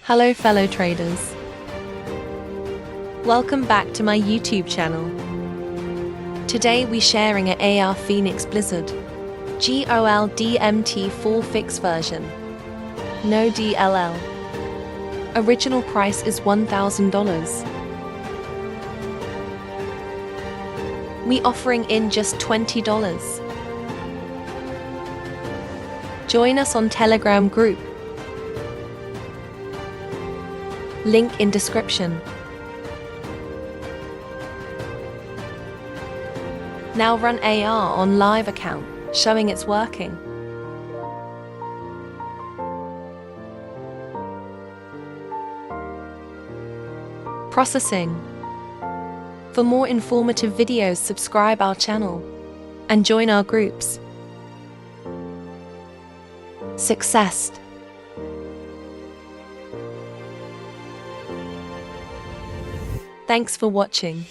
Hello fellow traders. Welcome back to my YouTube channel. Today we sharing a AR PHOENIX BLIZZARD GOLD MT4 fixed version. No DLL. Original price is $1,000. We offering in just $20. Join us on Telegram group. Link in description. Now run AR on live account, showing it's working. Processing. For more informative videos, subscribe our channel and join our groups. Success. Thanks for watching.